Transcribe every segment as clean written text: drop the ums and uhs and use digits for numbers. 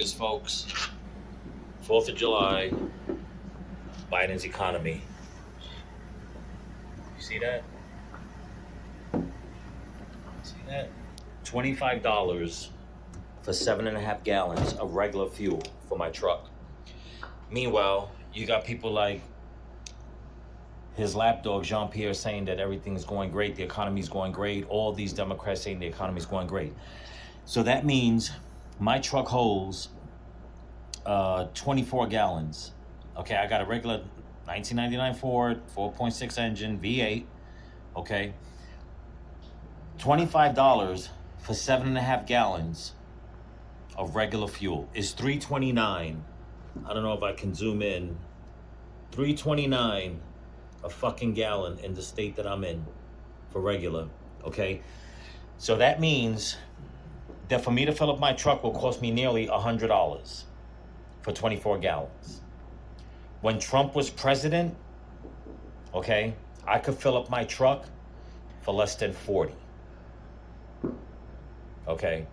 Folks, 4th of July, Biden's economy. You see that? See that? $25 for 7.5 gallons of regular fuel for my truck. Meanwhile, you got people like his lapdog Jean-Pierre saying that everything's going great, the economy's going great. All these Democrats saying the economy's going great. So that means my truck holds 24 gallons. Okay, I got a regular 1999 Ford 4.6 engine V8. Okay, $25 for 7.5 gallons of regular fuel is $3.29. I don't know if I can zoom in. $3.29 a fucking gallon in the state that I'm in for regular. Okay, so that means that for me to fill up my truck will cost me nearly $100 for 24 gallons. When Trump was president, okay, I could fill up my truck for less than 40. Okay,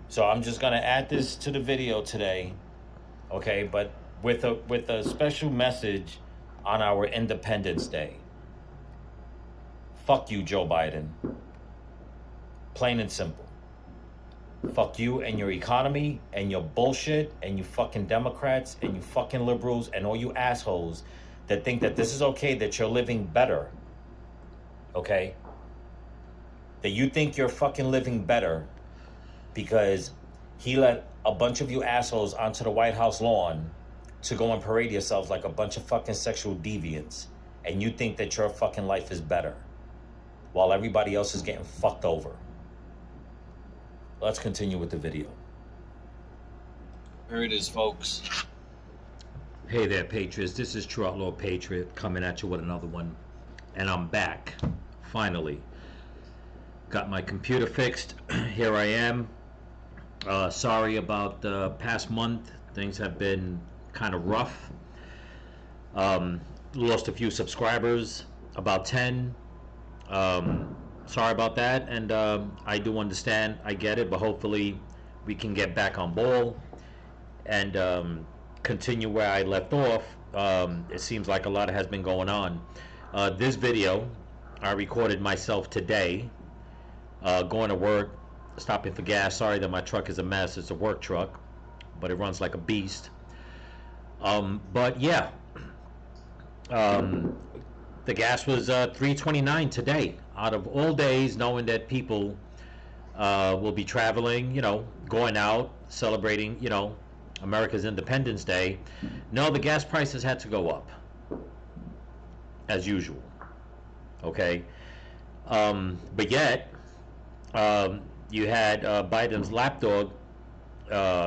so I'm just gonna add this to the video today, okay, but with a special message on our Independence Day. Fuck you, Joe Biden. Plain and simple. Fuck you and your economy and your bullshit and you fucking Democrats and you fucking liberals and all you assholes that think that this is okay, that you're living better. Okay? That you think you're fucking living better because he let a bunch of you assholes onto the White House lawn to go and parade yourselves like a bunch of fucking sexual deviants, and you think that your fucking life is better while everybody else is getting fucked over. Let's continue with the video. Here it is, folks. Hey there, Patriots. This is True Outlaw Patriot coming at you with another one. And I'm back, finally. Got my computer fixed. Here I am. Sorry about the past month. Things have been kind of rough. Lost a few subscribers, about 10. Sorry about that, and I do understand, I get it, but hopefully we can get back on ball and continue where I left off. It seems like a lot has been going on. This video I recorded myself today, going to work, stopping for gas. Sorry that my truck is a mess. It's a work truck, but it runs like a beast. But yeah, the gas was $3.29 today. Out of all days, knowing that people will be traveling, you know, going out, celebrating, you know, America's Independence Day. No, the gas prices had to go up, as usual. Okay, but yet you had Biden's lapdog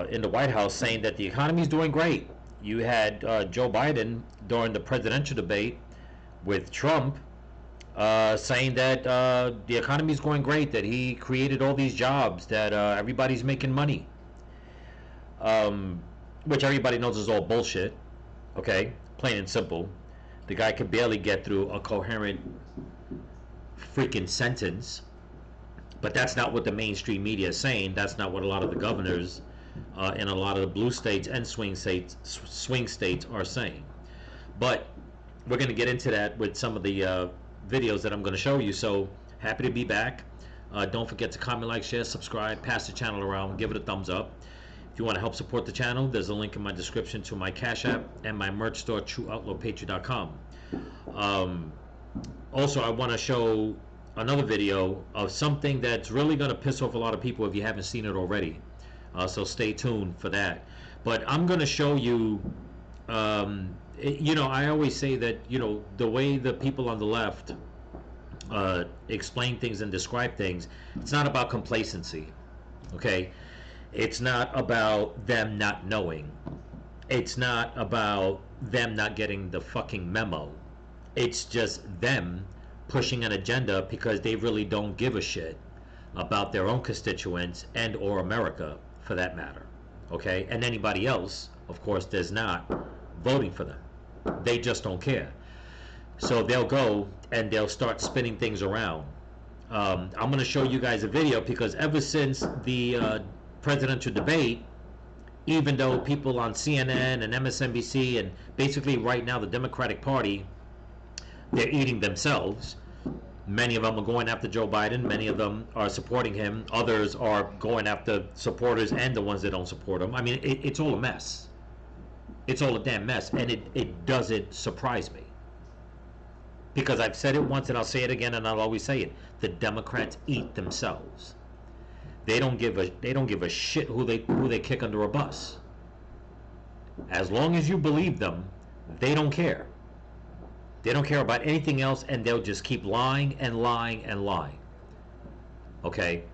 in the White House saying that the economy is doing great. You had Joe Biden during the presidential debate with Trump saying that the economy is going great, that he created all these jobs, that everybody's making money, which everybody knows is all bullshit. Okay, plain and simple. The guy could barely get through a coherent freaking sentence. But that's not what the mainstream media is saying. That's not what a lot of the governors in a lot of the blue states and swing states are saying. But we're going to get into that with some of the videos that I'm going to show you. So happy to be back. Don't forget to comment, like, share, subscribe, pass the channel around, give it a thumbs up. If you want to help support the channel, there's a link in my description to my Cash App and my merch store, TrueOutlawPatriot.com. Also, I want to show another video of something that's really going to piss off a lot of people if you haven't seen it already. So stay tuned for that. But I'm going to show you, you know, I always say that, you know, the way the people on the left explain things and describe things, it's not about complacency, okay? It's not about them not knowing. It's not about them not getting the fucking memo. It's just them pushing an agenda because they really don't give a shit about their own constituents and or America, for that matter, okay? And anybody else, of course, does not voting for them. They just don't care. So they'll go and they'll start spinning things around. I'm going to show you guys a video because ever since the presidential debate, even though people on CNN and MSNBC and basically right now the Democratic Party, they're eating themselves. Many of them are going after Joe Biden. Many of them are supporting him. Others are going after supporters and the ones that don't support him. I mean, it's all a mess. It's all a damn mess. And it doesn't surprise me. Because I've said it once and I'll say it again and I'll always say it. The Democrats eat themselves. They don't give a shit who they kick under a bus. As long as you believe them, they don't care. They don't care about anything else, and they'll just keep lying and lying and lying. Okay?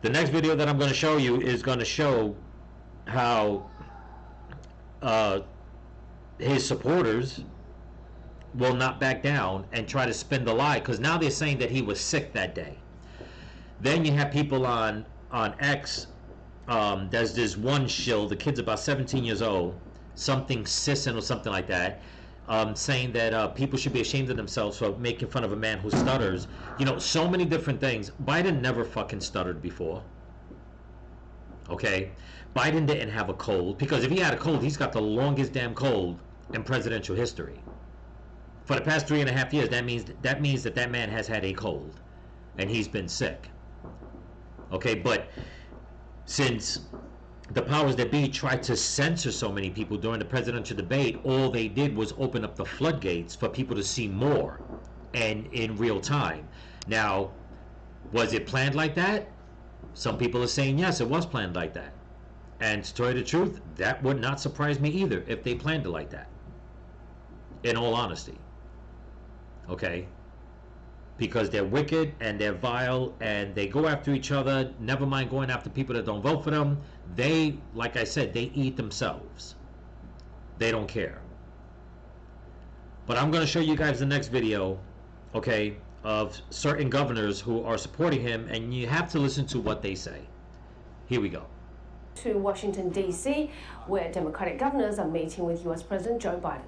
The next video that I'm going to show you is going to show how his supporters will not back down and try to spin the lie, because now they're saying that he was sick that day. Then you have people on X. There's this one shill, the kid's about 17 years old, something Sisson or something like that, saying that people should be ashamed of themselves for making fun of a man who stutters. You know, so many different things. Biden never fucking stuttered before. Okay? Biden didn't have a cold, because if he had a cold, he's got the longest damn cold in presidential history. For the past 3.5 years, that means that man has had a cold, and he's been sick. Okay, but since the powers that be tried to censor so many people during the presidential debate, all they did was open up the floodgates for people to see more and in real time. Now, was it planned like that? Some people are saying yes, it was planned like that. And to tell you the truth, that would not surprise me either if they planned it like that. In all honesty. Okay? Because they're wicked and they're vile and they go after each other, never mind going after people that don't vote for them. They, like I said, they eat themselves. They don't care. But I'm going to show you guys the next video, okay, of certain governors who are supporting him, and you have to listen to what they say. Here we go. To Washington, D.C., where Democratic governors are meeting with U.S. President Joe Biden.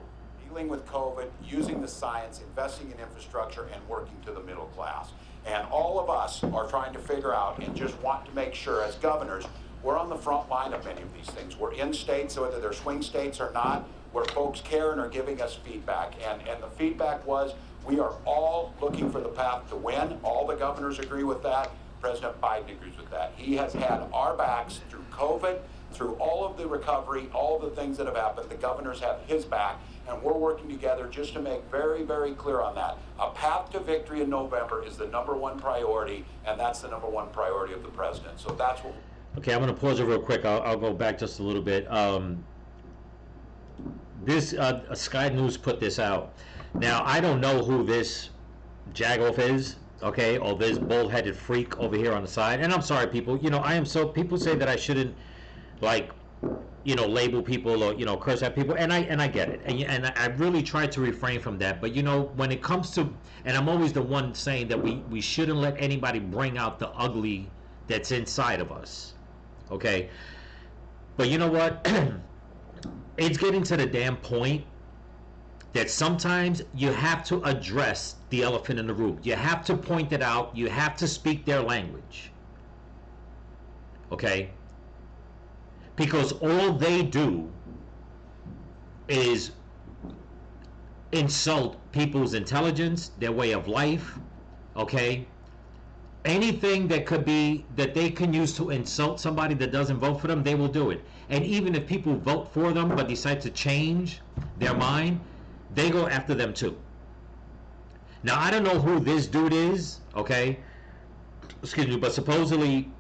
Dealing with COVID, using the science, investing in infrastructure, and working to the middle class. And all of us are trying to figure out and just want to make sure as governors, we're on the front line of many of these things. We're in states, whether they're swing states or not, where folks care and are giving us feedback. And the feedback was, we are all looking for the path to win. All the governors agree with that. President Biden agrees with that. He has had our backs through COVID, through all of the recovery, all of the things that have happened. The governors have his back, and we're working together just to make very, very clear on that. A path to victory in November is the #1 priority, and that's the #1 priority of the president. So that's what. Okay, I'm going to pause it real quick. I'll go back just a little bit. This Sky News put this out. Now, I don't know who this jagoff is, okay, or this bull-headed freak over here on the side. And I'm sorry, people. You know, people say that I shouldn't, like, you know, label people or, you know, curse at people, and I get it, and I really try to refrain from that. But you know, when it comes to, and I'm always the one saying that we shouldn't let anybody bring out the ugly that's inside of us, okay? But you know what? It's getting to the damn point that sometimes you have to address the elephant in the room. You have to point it out. You have to speak their language, okay? Because all they do is insult people's intelligence, their way of life, okay? Anything that could be, that they can use to insult somebody that doesn't vote for them, they will do it. And even if people vote for them but decide to change their mind, they go after them too. Now, I don't know who this dude is, okay? Excuse me, but supposedly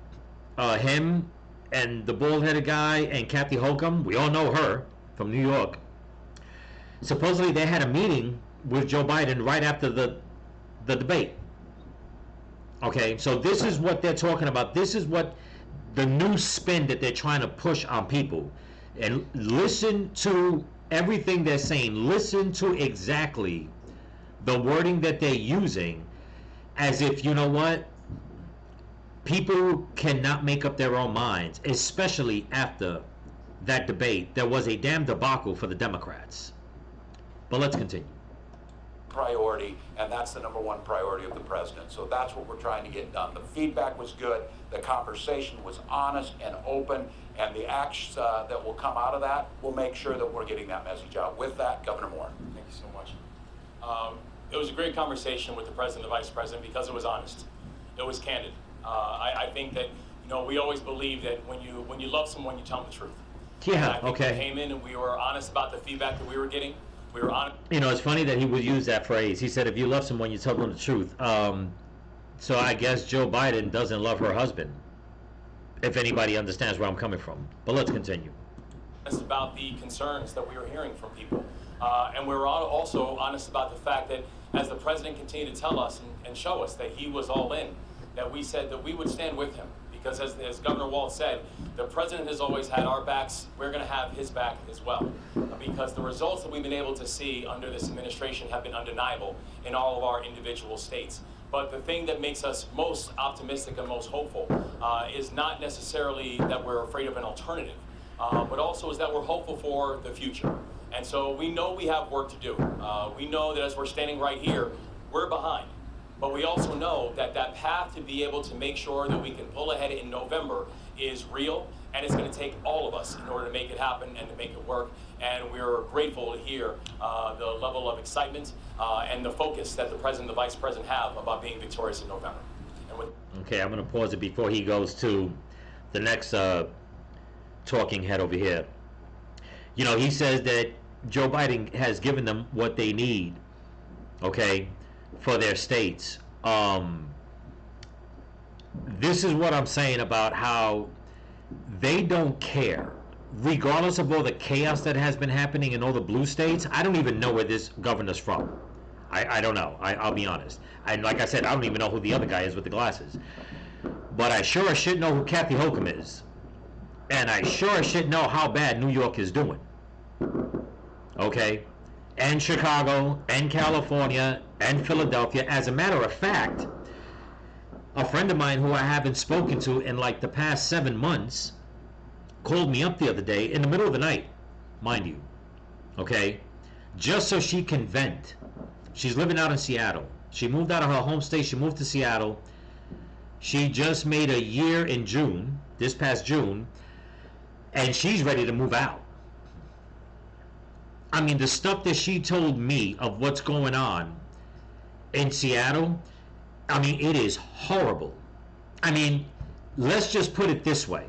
him and the bald-headed guy and Kathy Hochul, we all know her from New York. Supposedly they had a meeting with Joe Biden right after the debate. Okay, so this is what they're talking about. This is what the new spin that they're trying to push on people. And listen to everything they're saying. Listen to exactly the wording that they're using, as if, you know what, people cannot make up their own minds, especially after that debate. There was a damn debacle for the Democrats. But let's continue. Priority, and that's the #1 priority of the president. So that's what we're trying to get done. The feedback was good. The conversation was honest and open, And the acts that will come out of that will make sure that we're getting that message out. With that, Governor Moore. Thank you so much. It was a great conversation with the president and the vice president because it was honest. It was candid. I think that, you know, we always believe that when you love someone, you tell them the truth. Yeah, We okay. came in and we were honest about the feedback that we were getting. We were honest. You know, it's funny that he would use that phrase. He said, if you love someone, you tell them the truth. So I guess Joe Biden doesn't love her husband, if anybody understands where I'm coming from. But let's continue. About the concerns that we were hearing from people. And we were also honest about the fact that as the president continued to tell us and show us that he was all in, that we said that we would stand with him. Because as Governor Walz said, the president has always had our backs. We're going to have his back as well. Because the results that we've been able to see under this administration have been undeniable in all of our individual states. But the thing that makes us most optimistic and most hopeful is not necessarily that we're afraid of an alternative, but also is that we're hopeful for the future. And so we know we have work to do. We know that as we're standing right here, we're behind. But we also know that that path to be able to make sure that we can pull ahead in November is real, and it's going to take all of us in order to make it happen and to make it work. And we're grateful to hear the level of excitement and the focus that the president and the vice president have about being victorious in November. And with Okay, I'm going to pause it before he goes to the next talking head over here. You know, he says that Joe Biden has given them what they need, okay, for their states. This is what I'm saying about how they don't care. Regardless of all the chaos that has been happening in all the blue states, I don't even know where this governor's from. I don't know. I'll be honest. Like I said, I don't even know who the other guy is with the glasses. But I sure as shit know who Kathy Hochul is. And I sure as shit know how bad New York is doing. Okay? And Chicago, and California, and Philadelphia. As a matter of fact, a friend of mine who I haven't spoken to in like the past 7 months called me up the other day in the middle of the night, mind you, okay, just so she can vent. She's living out in Seattle. She moved out of her home state. She moved to Seattle. She just made a year in June, this past June, and she's ready to move out. I mean, the stuff that she told me of what's going on in Seattle, I mean, it is horrible. I mean, let's just put it this way.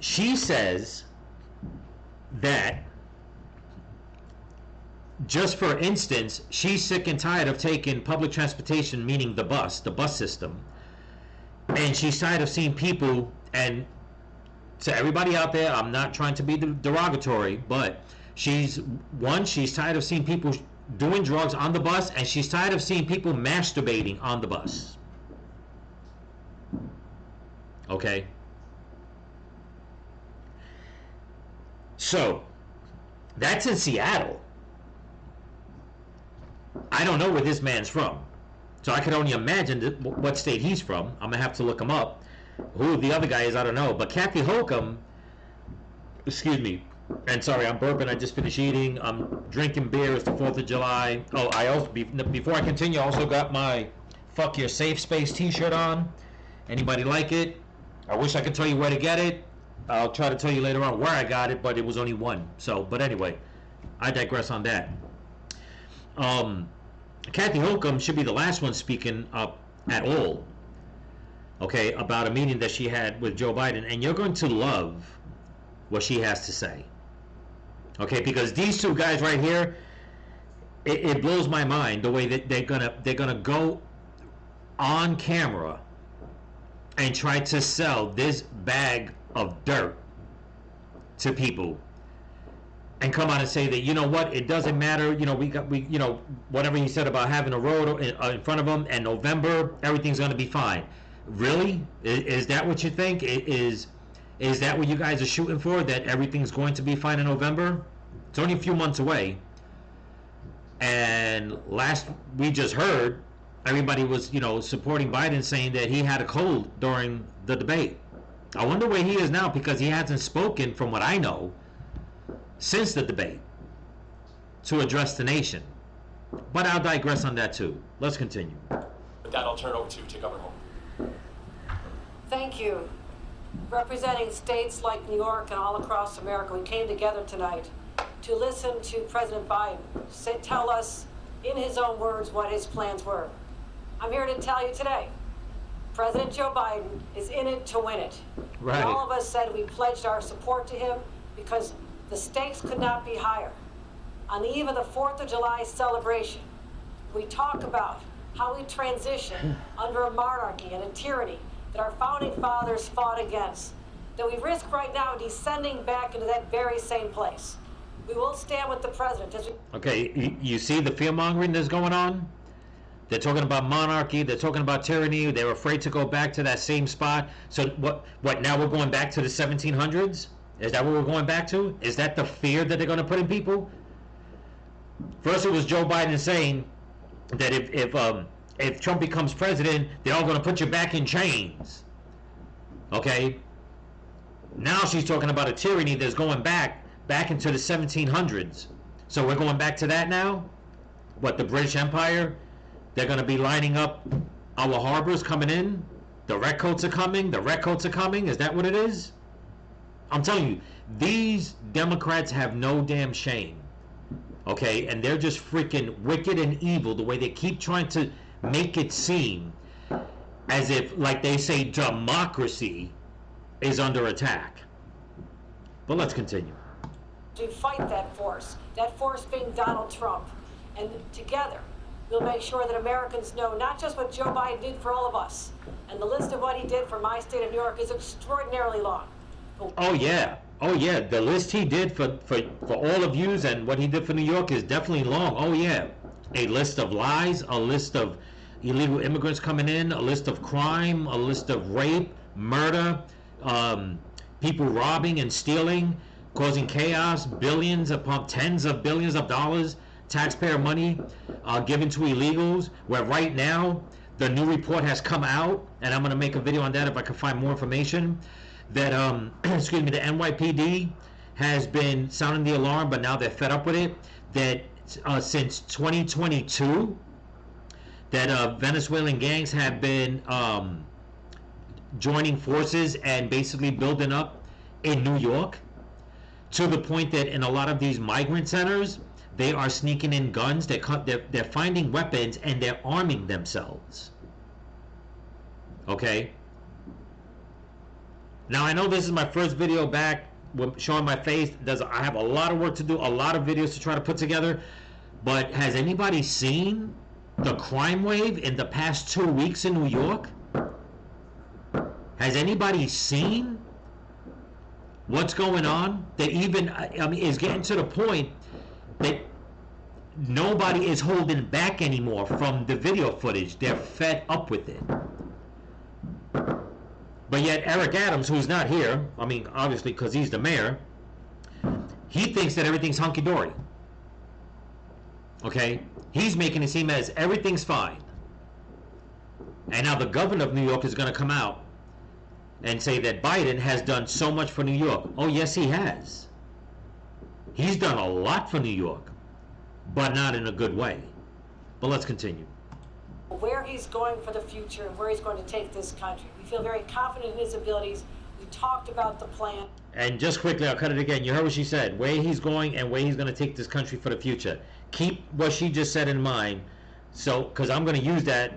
She says that, just for instance, she's sick and tired of taking public transportation, meaning the bus system, and she's tired of seeing people, and to everybody out there, I'm not trying to be derogatory, but she's tired of seeing people doing drugs on the bus, and she's tired of seeing people masturbating on the bus. Okay? So, that's in Seattle. I don't know where this man's from. So I can only imagine what state he's from. I'm going to have to look him up. Who the other guy is, I don't know. But Kathy Hochul, excuse me, and sorry, I'm burping, I just finished eating. I'm drinking beer, it's the 4th of July. Oh, I also, before I continue, I also got my Fuck Your Safe Space t-shirt on. Anybody like it? I wish I could tell you where to get it. I'll try to tell you later on where I got it, but it was only one. So, but anyway, I digress on that. Kathy Hochul should be the last one speaking up at all, okay, about a meeting that she had with Joe Biden, and you're going to love what she has to say, okay, because these two guys right here, it blows my mind the way that they're gonna go on camera and try to sell this bag of dirt to people and come out and say that, you know what, it doesn't matter, you know, you know, whatever he said about having a road in front of him, and November, everything's going to be fine. Really? Is that what you think? Is that what you guys are shooting for, that everything's going to be fine in November? It's only a few months away. And we just heard, everybody was, you know, supporting Biden, saying that he had a cold during the debate. I wonder where he is now, because he hasn't spoken, from what I know, since the debate to address the nation. But I'll digress on that too. Let's continue. that, I'll turn it over to Governor Hochul. Thank you. representing states like New York and all across America, we came together tonight to listen to President Biden tell us, in his own words, what his plans were. I'm here to tell you today, President Joe Biden is in it to win it. Right. And all of us said we pledged our support to him because the stakes could not be higher. On the eve of the 4th of July celebration, we talk about how we transition under a monarchy and a tyranny that our founding fathers fought against, that we risk right now descending back into that very same place. We will stand with the president as we... Okay, you see the fear-mongering that's going on? They're talking about monarchy, they're talking about tyranny, they're afraid to go back to that same spot. So what now we're going back to the 1700s? Is that what we're going back to? Is that the fear that they're going to put in people? First it was Joe Biden saying that if Trump becomes president, they're all going to put you back in chains. Okay? Now she's talking about a tyranny that's going back into the 1700s. So we're going back to that now? What, the British Empire? They're going to be lining up our harbors coming in? The redcoats are coming? The redcoats are coming? Is that what it is? I'm telling you, these Democrats have no damn shame. Okay? And they're just freaking wicked and evil the way they keep trying to make it seem as if, like they say, democracy is under attack. But let's continue. To fight that force being Donald Trump. And together, we'll make sure that Americans know not just what Joe Biden did for all of us, and the list of what he did for my state of New York is extraordinarily long. Oh yeah, the list he did for all of yous and what he did for New York is definitely long. Oh yeah, a list of lies, a list of illegal immigrants coming in, a list of crime, a list of rape, murder, people robbing and stealing, causing chaos, billions upon tens of billions of dollars, taxpayer money given to illegals, where right now the new report has come out, and I'm going to make a video on that if I can find more information, that excuse me, the NYPD has been sounding the alarm, but now they're fed up with it, that since 2022 that Venezuelan gangs have been joining forces and basically building up in New York, to the point that in a lot of these migrant centers, they are sneaking in guns, they're finding weapons, and they're arming themselves. Okay? Now, I know this is my first video back showing my face. I have a lot of work to do, a lot of videos to try to put together, but has anybody seen the crime wave in the past 2 weeks in New York? Has anybody seen what's going on? That even, I mean, is getting to the point that nobody is holding back anymore from the video footage. They're fed up with it. But yet Eric Adams, who's not here, I mean, obviously because he's the mayor, he thinks that everything's hunky-dory. Okay? He's making it seem as everything's fine. And now the governor of New York is going to come out and say that Biden has done so much for New York. Oh, yes, he has. He's done a lot for New York, but not in a good way. But let's continue. Where he's going for the future and where he's going to take this country. We feel very confident in his abilities. We talked about the plan. And just quickly, I'll cut it again. You heard what she said. Where he's going and where he's going to take this country for the future. Keep what she just said in mind. So, because I'm going to use that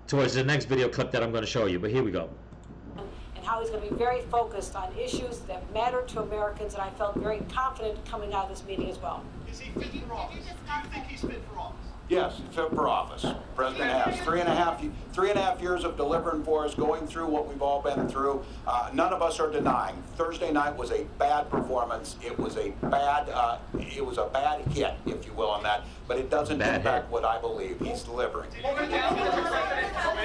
towards the next video clip that I'm going to show you. But here we go. And how he's going to be very focused on issues that matter to Americans. And I felt very confident coming out of this meeting as well. Is he fit for office? Do you think he's fit for office? Yes, fit for office. President has three and a half years of delivering for us, going through what we've all been through. None of us are denying. Thursday night was a bad performance. It was a bad hit, if you will, on that. But it doesn't impact what I believe. He's delivering.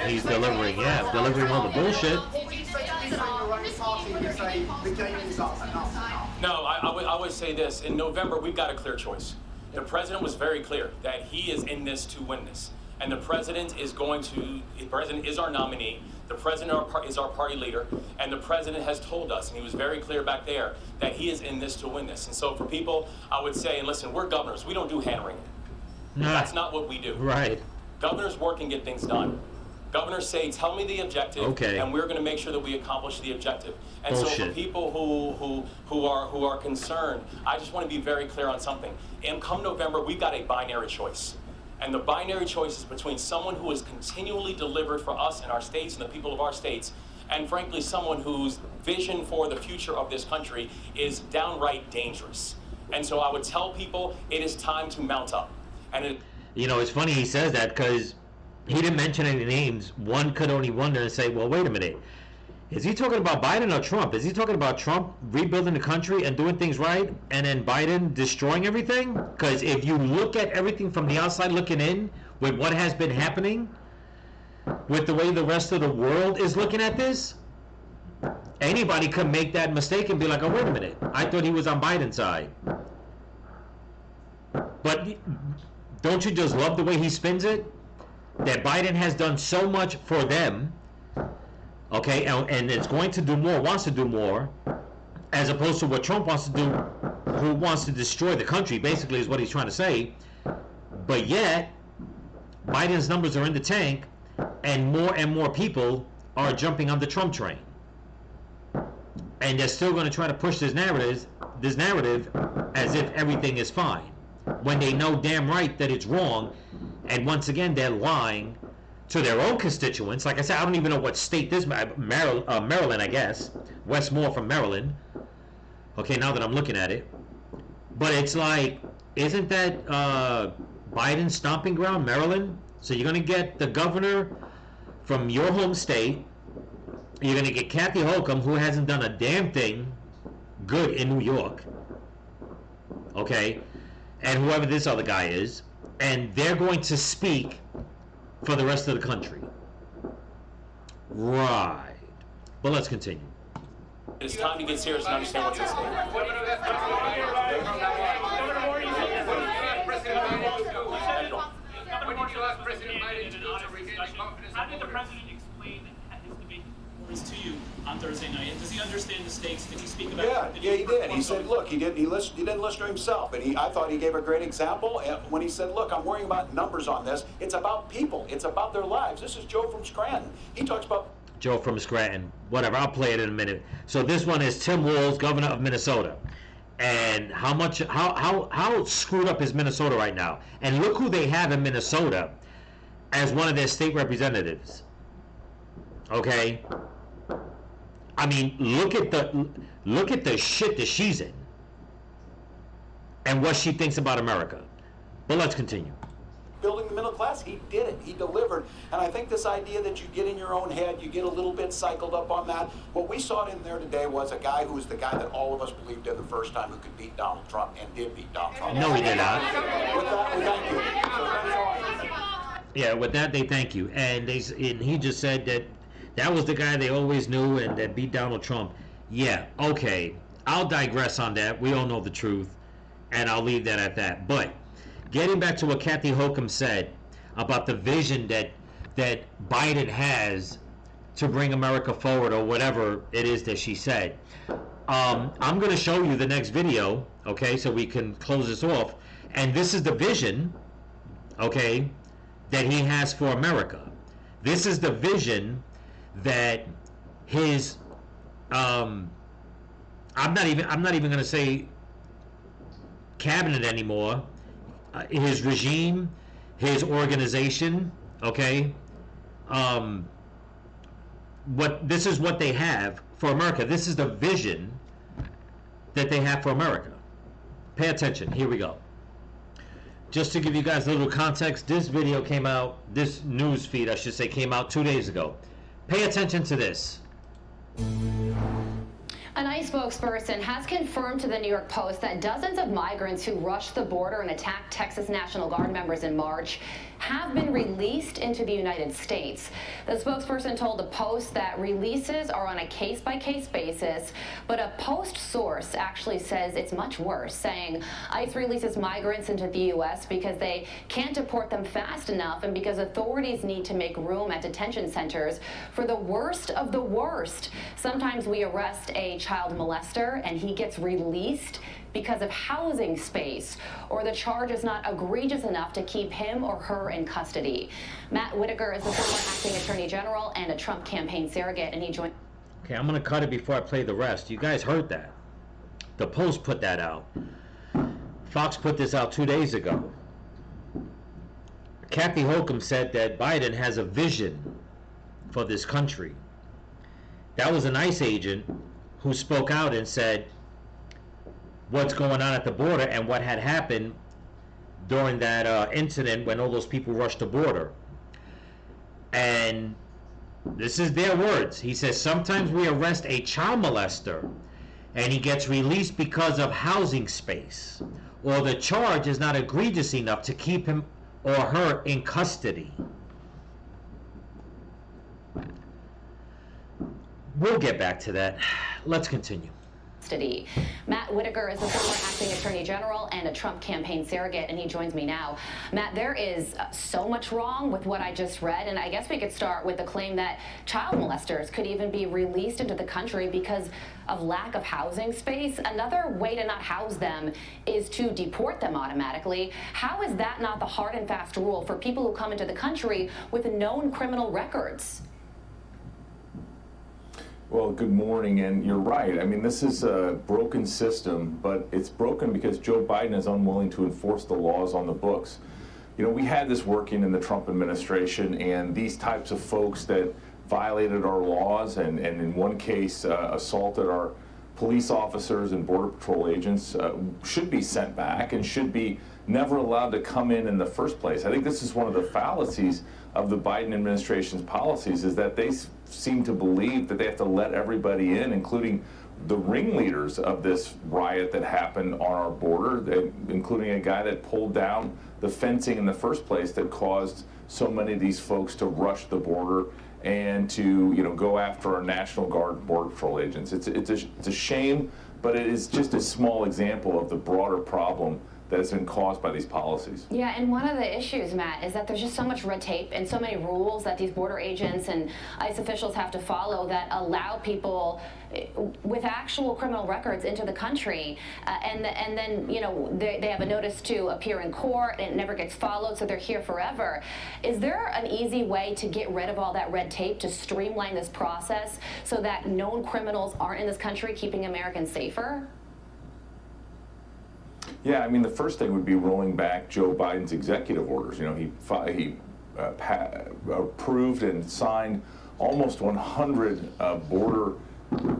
He's delivering, yeah, delivering all the bullshit. No, I would say this. In November, we've got a clear choice. The president was very clear that he is in this to win this. And the president is our nominee. The president is our party leader. And the president has told us, and he was very clear back there, that he is in this to win this. And so for people, I would say, and listen, we're governors. We don't do hand-wringing. That's not what we do. Right. Governors work and get things done. Governors say, tell me the objective, Okay. and we're going to make sure that we accomplish the objective. And so Bullshit. for people who are concerned, I just want to be very clear on something. And come November, we've got a binary choice. And the binary choice is between someone who has continually delivered for us and our states and the people of our states, and frankly, someone whose vision for the future of this country is downright dangerous. And so I would tell people it is time to mount up. And You know, it's funny he says that because he didn't mention any names. One could only wonder and say, well, wait a minute. Is he talking about Biden or Trump? Is he talking about Trump rebuilding the country and doing things right, and then Biden destroying everything? Because if you look at everything from the outside looking in, with what has been happening, with the way the rest of the world is looking at this, anybody could make that mistake and be like, oh, wait a minute. I thought he was on Biden's side. But don't you just love the way he spins it? That Biden has done so much for them, okay, and it's going to do more, wants to do more, as opposed to what Trump wants to do, who wants to destroy the country, basically is what he's trying to say. But yet, Biden's numbers are in the tank, and more people are jumping on the Trump train. And they're still going to try to push this narrative as if everything is fine, when they know damn right that it's wrong. And once again, they're lying to their own constituents. Like I said, I don't even know what state this, Maryland, I guess. Westmore from Maryland. Okay, now that I'm looking at it. But it's like, isn't that Biden's stomping ground, Maryland? So you're going to get the governor from your home state. You're going to get Kathy Hochul, who hasn't done a damn thing good in New York. Okay? And whoever this other guy is. And they're going to speak for the rest of the country. Right. But let's continue. it's time to get serious and understand what's at stake. How did the president explain his debate to you on Thursday night? And does he understand the stakes? Did he speak about? Yeah, he did. He said, "Look, he didn't listen to himself." And I thought he gave a great example when he said, "Look, I'm worrying about numbers on this. It's about people. It's about their lives." This is Joe from Scranton. He talks about Joe from Scranton. Whatever. I'll play it in a minute. So this one is Tim Walz, governor of Minnesota. And how screwed up is Minnesota right now? And look who they have in Minnesota as one of their state representatives. Okay? I mean, look at the shit that she's in and what she thinks about America. But let's continue. building the middle class. He did it. He delivered. And I think this idea that you get in your own head, you get a little bit cycled up on that. What we saw in there today was a guy who was the guy that all of us believed in the first time who could beat Donald Trump and did beat Donald Trump. No, he did not. With that, we thank you. Yeah, with that, they thank you. And he just said that was the guy they always knew and that beat Donald Trump. Yeah, okay. I'll digress on that. We all know the truth. And I'll leave that at that. But getting back to what Kathy Hochul said about the vision that Biden has to bring America forward, or whatever it is that she said. I'm going to show you the next video, okay, so we can close this off. And this is the vision, okay, that he has for America. This is the vision that his I'm not even going to say cabinet anymore. His regime, his organization, okay. This is what they have for America. This is the vision that they have for America. Pay attention. Here we go. Just to give you guys a little context, this video came out, this news feed, I should say, came out 2 days ago. Pay attention to this. An ICE spokesperson has confirmed to the New York Post that dozens of migrants who rushed the border and attacked Texas National Guard members in March have been released into the United States. The spokesperson told the Post that releases are on a case-by-case basis, but a Post source actually says it's much worse, saying ICE releases migrants into the U.S. because they can't deport them fast enough and because authorities need to make room at detention centers for the worst of the worst. Sometimes we arrest a child molester and he gets released because of housing space, or the charge is not egregious enough to keep him or her in custody. Matt Whitaker is the former acting attorney general and a Trump campaign surrogate, and he joined. Okay, I'm going to cut it before I play the rest. You guys heard that. The Post put that out. Fox put this out 2 days ago. Kathy Hochul said that Biden has a vision for this country. That was an ICE agent who spoke out and said what's going on at the border and what had happened during that incident when all those people rushed the border. And this is their words. He says, sometimes we arrest a child molester and he gets released because of housing space, or the charge is not egregious enough to keep him or her in custody. We'll get back to that. Let's continue. Matt Whitaker is the former acting attorney general and a Trump campaign surrogate, and he joins me now. Matt, there is so much wrong with what I just read, and I guess we could start with the claim that child molesters could even be released into the country because of lack of housing space. Another way to not house them is to deport them automatically. How is that not the hard and fast rule for people who come into the country with known criminal records? Well, good morning, and you're right. I mean, this is a broken system, but it's broken because Joe Biden is unwilling to enforce the laws on the books. You know, we had this working in the Trump administration, and these types of folks that violated our laws and in one case assaulted our police officers and Border Patrol agents should be sent back and should be never allowed to come in the first place. I think this is one of the fallacies of the Biden administration's policies, is that they seem to believe that they have to let everybody in, including the ringleaders of this riot that happened on our border, including a guy that pulled down the fencing in the first place that caused so many of these folks to rush the border and to, you know, go after our National Guard and Border Patrol agents. It's a shame, but it is just a small example of the broader problem that has been caused by these policies. Yeah, and one of the issues, Matt, is that there's just so much red tape and so many rules that these border agents and ICE officials have to follow that allow people with actual criminal records into the country, and then, you know, they have a notice to appear in court and it never gets followed, so they're here forever. Is there an easy way to get rid of all that red tape, to streamline this process so that known criminals aren't in this country, keeping Americans safer? Yeah, I mean, the first thing would be rolling back Joe Biden's executive orders. You know, he approved and signed almost 100 border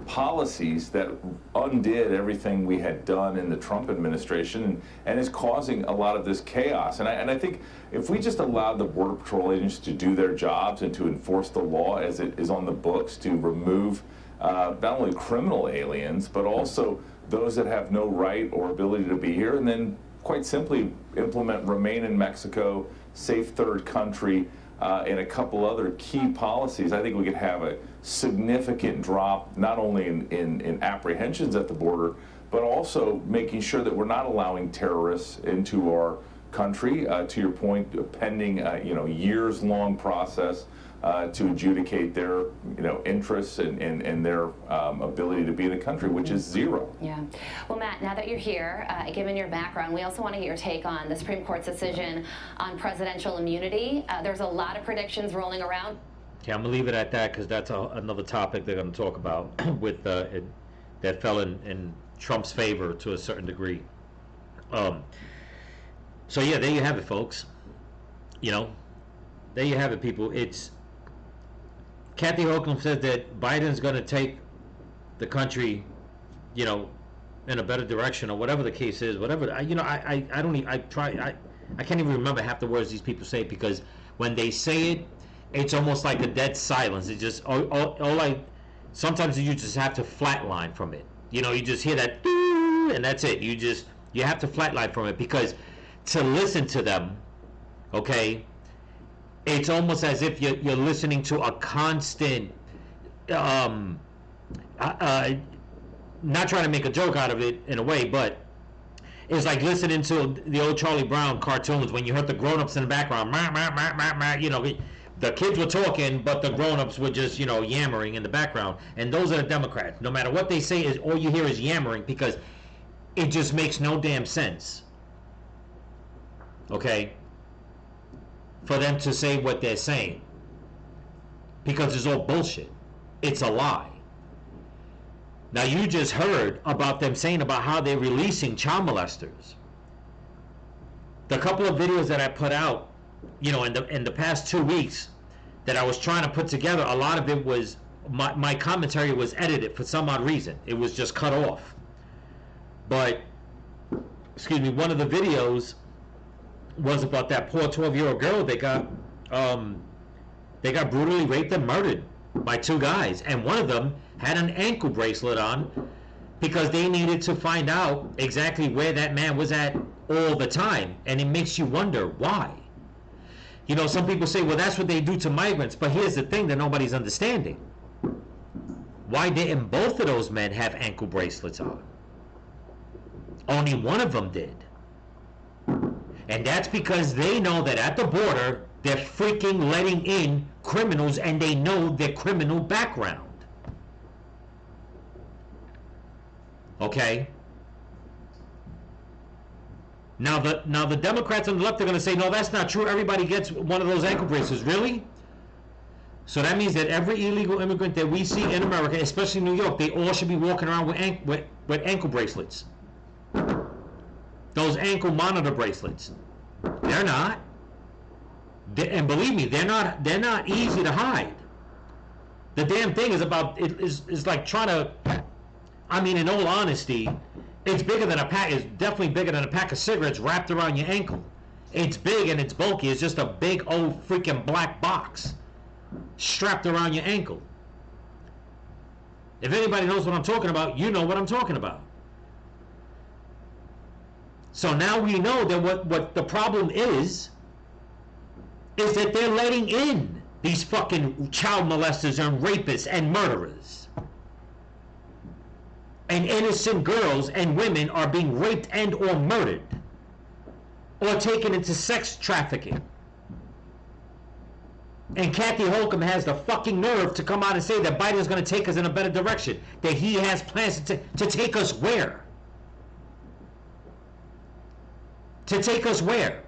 policies that undid everything we had done in the Trump administration and is causing a lot of this chaos. And I think if we just allowed the Border Patrol agents to do their jobs and to enforce the law as it is on the books, to remove not only criminal aliens, but also those that have no right or ability to be here, and then quite simply implement Remain in Mexico, Safe Third Country, and a couple other key policies, I think we could have a significant drop not only in apprehensions at the border, but also making sure that we're not allowing terrorists into our country, to your point, pending years-long process to adjudicate their interests and their ability to be in the country, which is zero. Yeah. Well, Matt, now that you're here, given your background, we also want to get your take on the Supreme Court's decision on presidential immunity. There's a lot of predictions rolling around. Okay, I'm gonna leave it at that because that's another topic they're gonna talk about with that fell in Trump's favor to a certain degree. So yeah, there you have it, folks. You know, there you have it, people. It's Kathy Hochul said that Biden's going to take the country, you know, in a better direction, or whatever the case is. Whatever, I can't even remember half the words these people say, because when they say it, it's almost like a dead silence. It just sometimes you just have to flatline from it. You know, you just hear that, and that's it. You have to flatline from it, because to listen to them, okay, it's almost as if you're listening to a constant, not trying to make a joke out of it in a way, but it's like listening to the old Charlie Brown cartoons when you heard the grown-ups in the background, you know, The kids were talking, but the grown-ups were just, yammering in the background. And those are the Democrats. No matter what they say, is all you hear is yammering because it just makes no damn sense. Okay? For them to say what they're saying. Because it's all bullshit. It's a lie. Now you just heard about them saying about how they're releasing child molesters. The couple of videos that I put out, in the past 2 weeks that I was trying to put together, a lot of it was, my commentary was edited for some odd reason. It was just cut off. But, one of the videos was about that poor 12-year-old girl that got brutally raped and murdered by 2 guys. And one of them had an ankle bracelet on because they needed to find out exactly where that man was at all the time. And it makes you wonder why. Some people say, well, that's what they do to migrants. But here's the thing that nobody's understanding. Why didn't both of those men have ankle bracelets on? Only one of them did. And that's because they know that at the border, they're freaking letting in criminals and they know their criminal background. Okay? Now the Democrats on the left are going to say, no, that's not true. Everybody gets one of those ankle bracelets. Really? So that means that every illegal immigrant that we see in America, especially New York, they all should be walking around with ankle bracelets. Those ankle monitor bracelets. They're not. And believe me, they're not easy to hide. The damn thing is like trying to, in all honesty, it's bigger than it's definitely bigger than a pack of cigarettes wrapped around your ankle. It's big and it's bulky. It's just a big old freaking black box strapped around your ankle. If anybody knows what I'm talking about, you know what I'm talking about. So now we know that what the problem is that they're letting in these fucking child molesters and rapists and murderers. And innocent girls and women are being raped and or murdered or taken into sex trafficking. And Kathy Holcomb has the fucking nerve to come out and say that Biden's going to take us in a better direction. That he has plans to take us where? To take us where?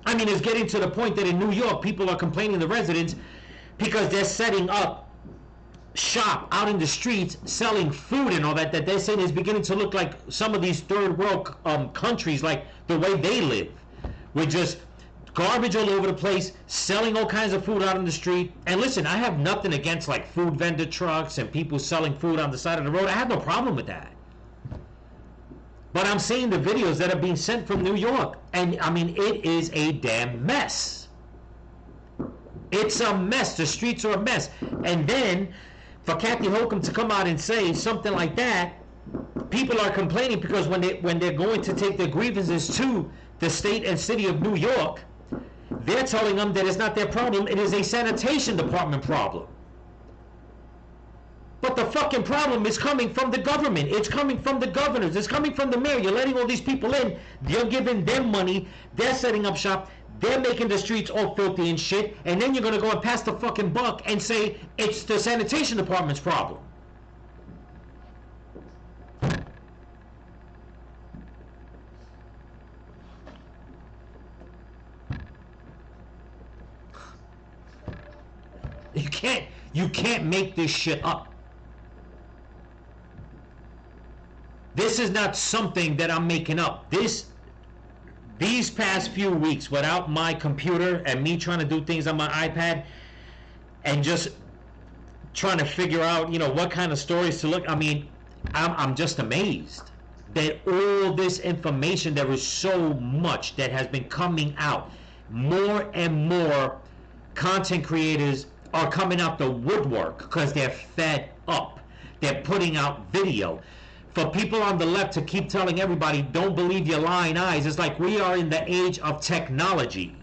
It's getting to the point that in New York, people are complaining to residents because they're setting up shop out in the streets selling food and all that they're saying is beginning to look like some of these third world countries, like the way they live, with just garbage all over the place, selling all kinds of food out in the street. And listen, I have nothing against like food vendor trucks and people selling food on the side of the road. I have no problem with that. But I'm seeing the videos that are being sent from New York, and it is a damn mess. It's a mess. The streets are a mess. And then for Kathy Holcomb to come out and say something like that, people are complaining because when they're going to take their grievances to the state and city of New York, they're telling them that it's not their problem, it is a sanitation department problem. But the fucking problem is coming from the government. It's coming from the governors. It's coming from the mayor. You're letting all these people in. You're giving them money. They're setting up shop. They're making the streets all filthy and shit. And then you're going to go and pass the fucking buck and say it's the sanitation department's problem. You can't make this shit up. This is not something that I'm making up. These past few weeks, without my computer and me trying to do things on my iPad and just trying to figure out, what kind of stories to look. I'm just amazed that all this information, there is so much that has been coming out. More and more content creators are coming out the woodwork because they're fed up. They're putting out video. For people on the left to keep telling everybody, don't believe your lying eyes, it's like we are in the age of technology.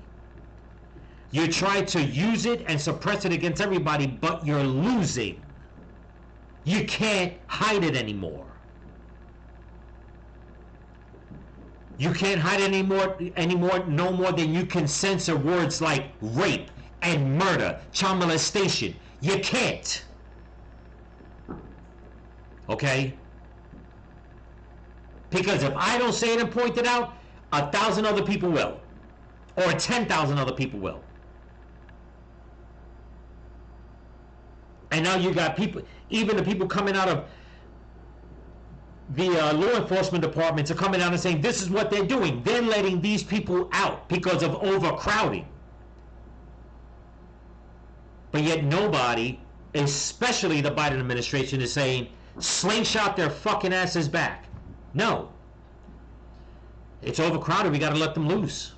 You try to use it and suppress it against everybody, but you're losing. You can't hide it anymore. You can't hide anymore, no more than you can censor words like rape and murder, child molestation. You can't. Okay? Because if I don't say it and point it out, 1,000 other people will. Or 10,000 other people will. And now you got people, even the people coming out of the law enforcement departments are coming out and saying this is what they're doing. They're letting these people out because of overcrowding. But yet nobody, especially the Biden administration, is saying slingshot their fucking asses back. No. It's overcrowded. We got to let them loose.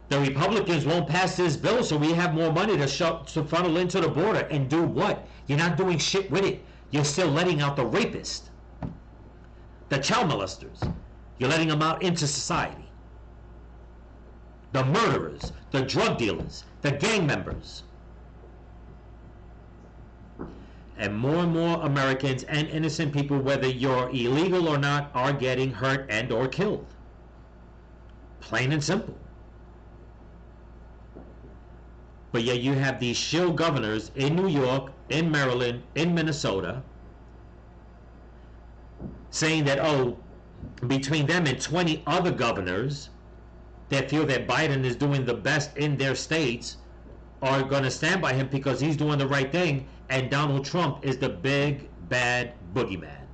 The Republicans won't pass this bill, so we have more money to funnel into the border. And do what? You're not doing shit with it. You're still letting out the rapists, the child molesters. You're letting them out into society. The murderers, the drug dealers, the gang members. And more Americans and innocent people, whether you're illegal or not, are getting hurt and or killed. Plain and simple. But yet you have these shill governors in New York, in Maryland, in Minnesota, saying that, oh, between them and 20 other governors that feel that Biden is doing the best in their states are going to stand by him because he's doing the right thing, and Donald Trump is the big, bad boogeyman.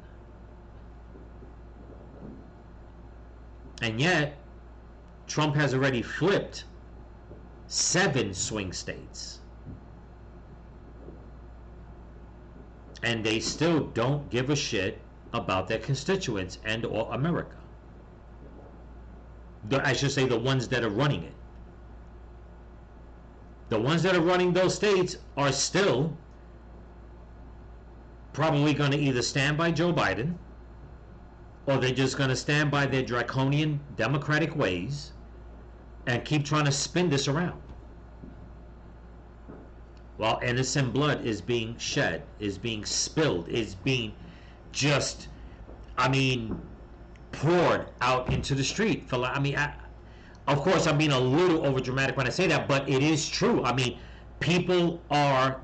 And yet, Trump has already flipped 7 swing states. And they still don't give a shit about their constituents and or America. I should say the ones that are running it. The ones that are running those states are still probably going to either stand by Joe Biden, or they're just going to stand by their draconian Democratic ways and keep trying to spin this around. While innocent blood is being shed, is being spilled, is being just, poured out into the street. Of course, I'm being a little over dramatic when I say that, but it is true. People are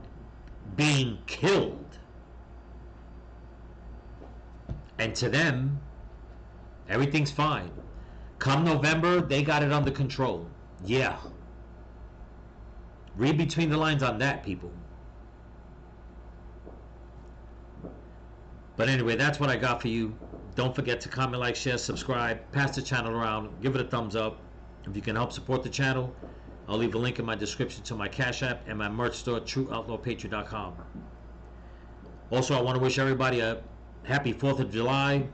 being killed. And to them, everything's fine. Come November, they got it under control. Yeah. Read between the lines on that, people. But anyway, that's what I got for you. Don't forget to comment, like, share, subscribe, pass the channel around, give it a thumbs up. If you can help support the channel, I'll leave a link in my description to my Cash App and my merch store, TrueOutlawPatriot.com. Also, I want to wish everybody a happy 4th of July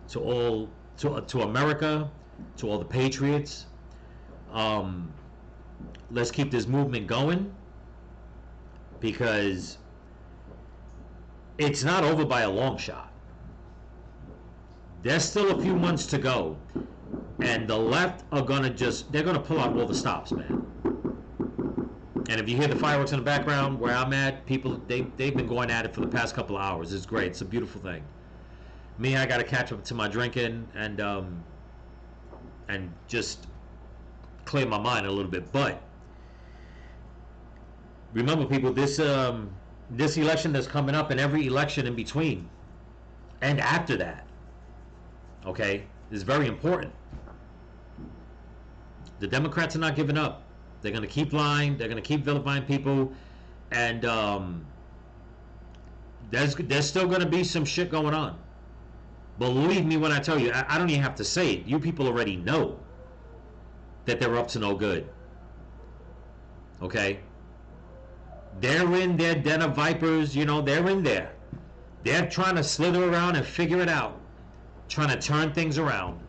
to America, to all the patriots. Let's keep this movement going, because it's not over by a long shot. There's still a few months to go, and the left are they're gonna pull out all the stops, man. And if you hear the fireworks in the background where I'm at, people, they've been going at it for the past couple of hours. It's great. It's a beautiful thing. Me, I gotta catch up to my drinking and just clear my mind a little bit. But remember, people, this election that's coming up, and every election in between and after that, okay, is very important. The Democrats are not giving up. They're going to keep lying. They're going to keep vilifying people. And there's still going to be some shit going on. Believe me when I tell you, I don't even have to say it. You people already know that they're up to no good. Okay? They're in their den of vipers, they're in there. They're trying to slither around and figure it out. Trying to turn things around.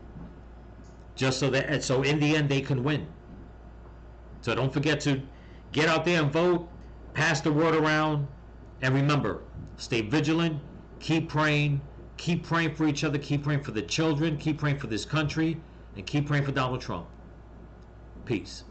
Just so in the end they can win. So don't forget to get out there and vote, pass the word around, and remember, stay vigilant, keep praying for each other, keep praying for the children, keep praying for this country, and keep praying for Donald Trump. Peace.